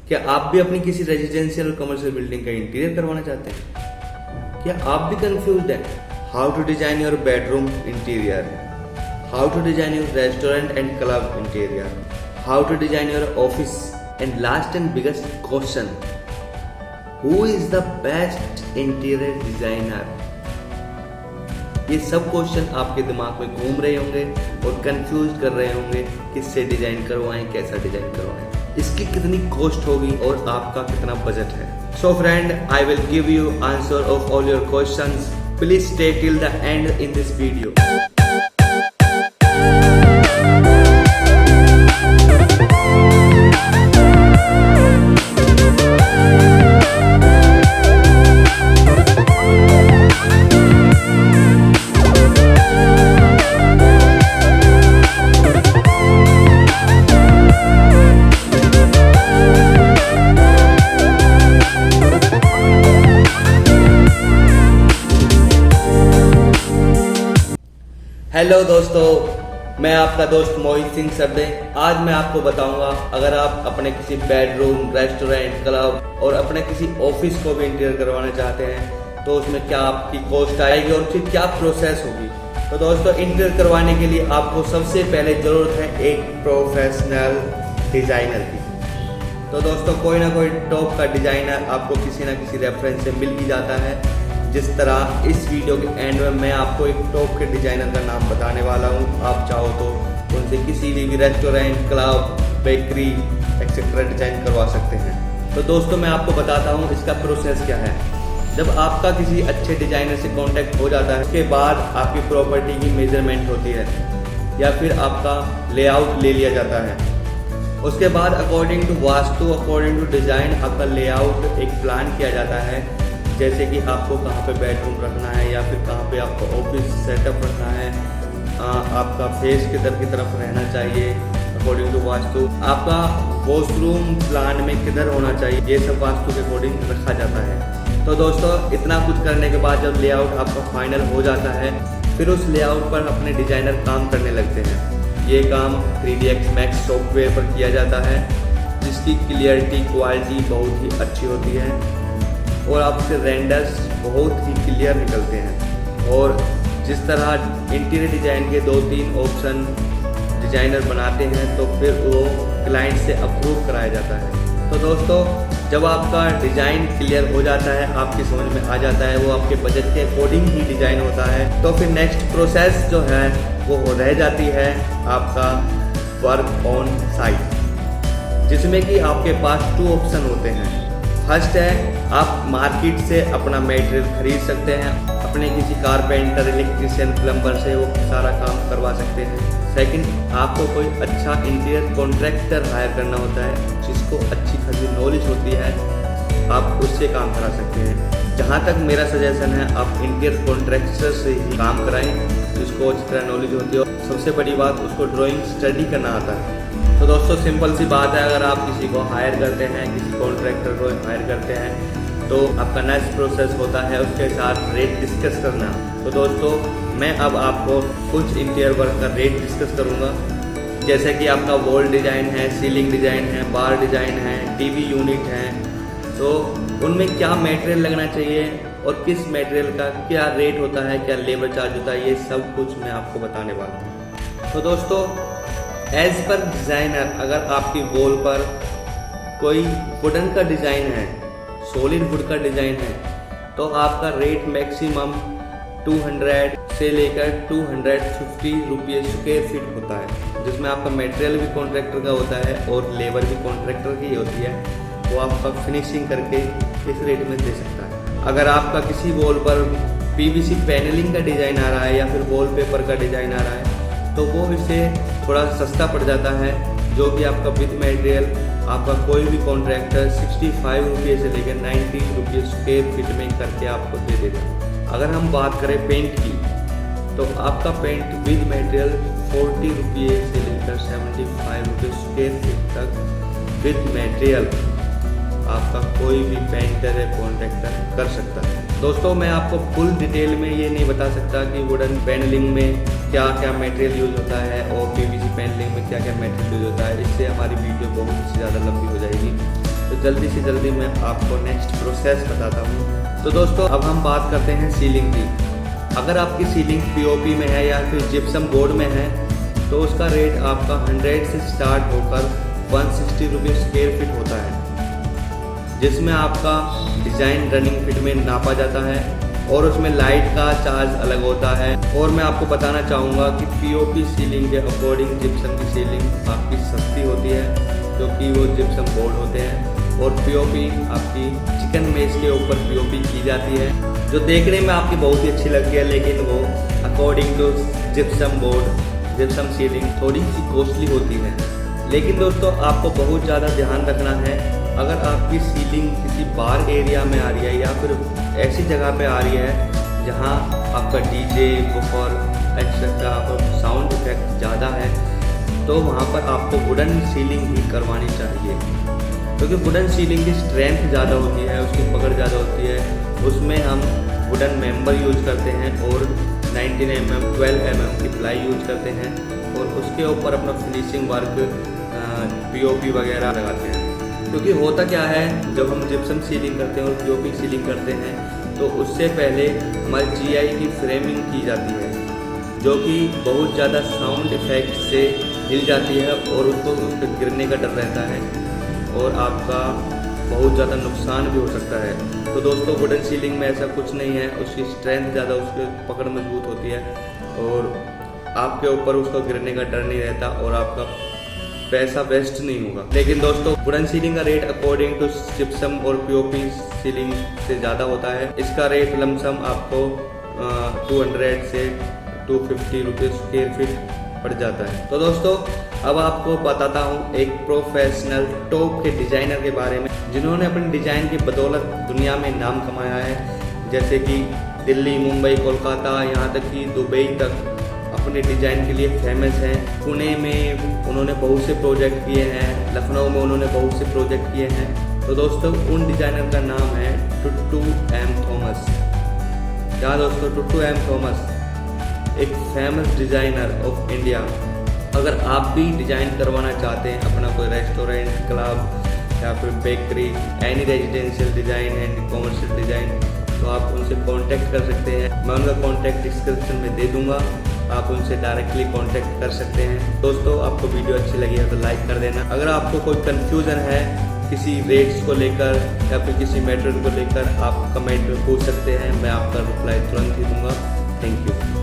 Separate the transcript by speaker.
Speaker 1: क्या आप भी अपनी किसी रेजिडेंशियल और कमर्शियल बिल्डिंग का इंटीरियर करवाना चाहते हैं? क्या आप भी कंफ्यूज्ड हैं? How to design your bedroom interior, how to design your restaurant and club interior, how to design your office, and last and biggest question, who is the best interior designer? ये सब question आपके दिमाग में घूम रहे होंगे और confuse कर रहे होंगे, किससे डिजाइन करवाएं, कैसा डिजाइन करवाएं, इसकी कितनी कॉस्ट होगी और आपका कितना बजट है। So friend, I will give you answer of all your questions. Please stay till the and in this video. Hello दोस्तों, मैं आपका दोस्त मोहित सिंह सरदे। आज मैं आपको बताऊंगा, अगर आप अपने किसी बेडरूम, रेस्टोरेंट, क्लब और अपने किसी ऑफिस को भी इंटीरियर करवाना चाहते हैं तो उसमें क्या आपकी कॉस्ट आएगी और फिर क्या प्रोसेस होगी। तो दोस्तों, इंटीरियर करवाने के लिए आपको सबसे पहले ज़रूरत है एक प्रोफेशनल डिज़ाइनर की। तो दोस्तों, कोई ना कोई टॉप का डिज़ाइनर आपको किसी ना किसी रेफरेंस से मिल ही जाता है। जिस तरह इस वीडियो के एंड में मैं आपको एक टॉप के डिज़ाइनर का नाम बताने वाला हूँ। आप चाहो तो उनसे किसी भी restaurant, club, bakery etcetera design करवा सकते हैं। तो दोस्तों, मैं आपको बताता हूँ इसका प्रोसेस क्या है। जब आपका किसी अच्छे डिज़ाइनर से कांटेक्ट हो जाता है, उसके बाद आपकी प्रॉपर्टी की मेजरमेंट होती है या फिर आपका लेआउट ले लिया जाता है। उसके बाद according to vastu, according to design आपका लेआउट एक प्लान किया जाता है। जैसे कि आपको कहाँ पे बेडरूम रखना है या फिर कहाँ पे आपको ऑफिस सेटअप रखना है, आपका फेस किधर की तरफ रहना चाहिए अकॉर्डिंग टू वास्तु, आपका वॉशरूम प्लान में किधर होना चाहिए, ये सब वास्तु के अकॉर्डिंग रखा जाता है। तो दोस्तों, इतना कुछ करने के बाद जब लेआउट आपका फाइनल हो जाता है, फिर उस लेआउट पर अपने डिज़ाइनर काम करने लगते हैं। ये काम 3ds Max सॉफ्टवेयर पर किया जाता है, जिसकी क्लियरिटी, क्वालिटी बहुत ही अच्छी होती है और आपसे रेंडर्स बहुत ही क्लियर निकलते हैं। और जिस तरह इंटीरियर डिज़ाइन के 2-3 ऑप्शन डिज़ाइनर बनाते हैं तो फिर वो क्लाइंट से अप्रूव कराया जाता है। तो दोस्तों, जब आपका डिज़ाइन क्लियर हो जाता है, आपकी समझ में आ जाता है, वो आपके बजट के अकॉर्डिंग ही डिज़ाइन होता है, तो फिर नेक्स्ट प्रोसेस जो है वो रह जाती है आपका वर्क ऑन साइट, जिसमें कि आपके पास 2 ऑप्शन होते हैं। फर्स्ट है, आप मार्केट से अपना मटेरियल खरीद सकते हैं, अपने किसी कारपेंटर, इलेक्ट्रिशियन, प्लम्बर से वो सारा काम करवा सकते हैं। सेकंड, आपको कोई अच्छा इंटीरियर कॉन्ट्रैक्टर हायर करना होता है, जिसको अच्छी खासी नॉलेज होती है, आप उससे काम करा सकते हैं। जहाँ तक मेरा सजेशन है, आप इंटीरियर कॉन्ट्रैक्टर से ही काम कराएं, जिसको अच्छी तरह नॉलेज होती है। सबसे बड़ी बात, उसको ड्राइंग स्टडी करना आता है। तो दोस्तों, सिंपल सी बात है, अगर आप किसी को हायर करते हैं, किसी कॉन्ट्रैक्टर को हायर करते हैं, तो आपका नेक्स्ट प्रोसेस होता है उसके साथ रेट डिस्कस करना। तो दोस्तों, मैं अब आपको कुछ इंटीरियर वर्क का रेट डिस्कस करूंगा। जैसे कि आपका वॉल डिज़ाइन है, सीलिंग डिज़ाइन है, बार डिज़ाइन है, टीवी यूनिट है, तो उनमें क्या मटेरियल लगना चाहिए और किस मटेरियल का क्या रेट होता है, क्या लेबर चार्ज होता है, ये सब कुछ मैं आपको बताने वाला हूँ। तो दोस्तों, एज पर डिज़ाइनर, अगर आपकी वॉल पर कोई वुडन का डिज़ाइन है, सॉलिड वुड का डिज़ाइन है, तो आपका रेट मैक्सिमम 200 से लेकर 250 रुपये स्क्वायर फीट होता है, जिसमें आपका मटेरियल भी कॉन्ट्रैक्टर का होता है और लेबर भी कॉन्ट्रैक्टर की होती है। वो आपका फिनिशिंग करके इस रेट में दे सकता है। अगर आपका किसी वॉल पर पीवीसी पैनलिंग का डिज़ाइन आ रहा है या फिर वॉलपेपर का डिज़ाइन आ रहा है, तो वो इसे थोड़ा सस्ता पड़ जाता है, जो कि आपका विद मटेरियल आपका कोई भी कॉन्ट्रैक्टर 65 रुपये से लेकर 90 रुपये स्क्वायर फीट में करके आपको दे देगा। अगर हम बात करें पेंट की, तो आपका पेंट विद मटेरियल 40 रुपये से लेकर 75 रुपये स्क्वायर फीट तक विद मटेरियल आपका कोई भी पेंटर या कॉन्ट्रैक्टर कर सकता है। दोस्तों, मैं आपको फुल डिटेल में ये नहीं बता सकता कि वुडन पैनलिंग में क्या क्या मटेरियल यूज होता है और पीवीसी पैनलिंग में क्या क्या मटेरियल यूज होता है। इससे हमारी वीडियो बहुत ज़्यादा लंबी हो जाएगी। तो जल्दी से जल्दी मैं आपको नेक्स्ट प्रोसेस बताता हूँ। तो दोस्तों अब हम बात करते हैं सीलिंग की। अगर आपकी सीलिंग पीओपी में है या फिर जिप्सम बोर्ड में है तो उसका रेट आपका 100 से स्टार्ट होकर 160 रुपये स्क्वायर फीट होता है, जिसमें आपका डिज़ाइन रनिंग फिट में नापा जाता है और उसमें लाइट का चार्ज अलग होता है। और मैं आपको बताना चाहूँगा कि पीओपी सीलिंग के अकॉर्डिंग जिप्सम की सीलिंग आपकी सस्ती होती है, क्योंकि वो जिप्सम बोर्ड होते हैं। और पीओपी आपकी चिकन मेज के ऊपर पीओपी की जाती है, जो देखने में आपकी बहुत ही अच्छी लगती है, लेकिन वो according to gypsum board gypsum ceiling थोड़ी सी कॉस्टली होती है। लेकिन दोस्तों आपको बहुत ज़्यादा ध्यान रखना है, अगर आपकी सीलिंग किसी बार एरिया में आ रही है या फिर ऐसी जगह पे आ रही है जहाँ आपका DJ woofer etcetera sound effect ज़्यादा है, तो वहाँ पर आपको वुडन सीलिंग ही करवानी चाहिए, क्योंकि वुडन सीलिंग की स्ट्रेंथ ज़्यादा होती है, उसकी पकड़ ज़्यादा होती है। उसमें हम वुडन मेंबर यूज करते हैं और 19 mm 12 mm की प्लाई यूज करते हैं और उसके ऊपर अपना फिनिशिंग वर्क पीओपी वगैरह लगाते हैं। क्योंकि होता क्या है, जब हम जिप्सम सीलिंग करते हैं और पीओपी सीलिंग करते हैं तो उससे पहले हमारी जीआई की फ्रेमिंग की जाती है, जो कि बहुत ज़्यादा साउंड इफेक्ट से हिल जाती है और उसको उस पर गिरने का डर रहता है और आपका बहुत ज़्यादा नुकसान भी हो सकता है। तो दोस्तों वुडन सीलिंग में ऐसा कुछ नहीं है, उसकी स्ट्रेंथ ज़्यादा, उसकी पकड़ मजबूत होती है और आपके ऊपर उसको गिरने का डर नहीं रहता और आपका पैसा वेस्ट नहीं होगा। लेकिन दोस्तों वुडन सीलिंग का रेट अकॉर्डिंग टू जिप्सम और पीओपी सीलिंग से ज़्यादा होता है। इसका रेट लमसम आपको 200 से 250 रुपये स्क्वायर फीट पड़ जाता है। तो दोस्तों अब आपको बताता हूँ एक प्रोफेशनल टॉप के डिज़ाइनर के बारे में, जिन्होंने अपनी डिज़ाइन की बदौलत दुनिया में नाम कमाया है, जैसे कि दिल्ली, मुंबई, कोलकाता, यहाँ तक कि दुबई तक अपने डिज़ाइन के लिए फेमस हैं। पुणे में उन्होंने बहुत से प्रोजेक्ट किए हैं, लखनऊ में उन्होंने बहुत से प्रोजेक्ट किए हैं। तो दोस्तों उन डिज़ाइनर का नाम है टुट्टू एम थॉमस। क्या दोस्तों, टुट्टू एम थॉमस एक फेमस डिज़ाइनर ऑफ इंडिया। अगर आप भी डिज़ाइन करवाना चाहते हैं अपना कोई रेस्टोरेंट, क्लब या फिर bakery, any residential design and commercial design, तो आप उनसे कांटेक्ट कर सकते हैं। मैं उनका कांटेक्ट डिस्क्रिप्शन में दे दूंगा, आप उनसे डायरेक्टली कांटेक्ट कर सकते हैं। दोस्तों आपको वीडियो अच्छी लगी है तो लाइक कर देना। अगर आपको कोई कन्फ्यूज़न है किसी रेट्स को लेकर या फिर किसी मैटर को लेकर, आप कमेंट में पूछ सकते हैं, मैं आपका रिप्लाई तुरंत ही दूंगा। Thank you.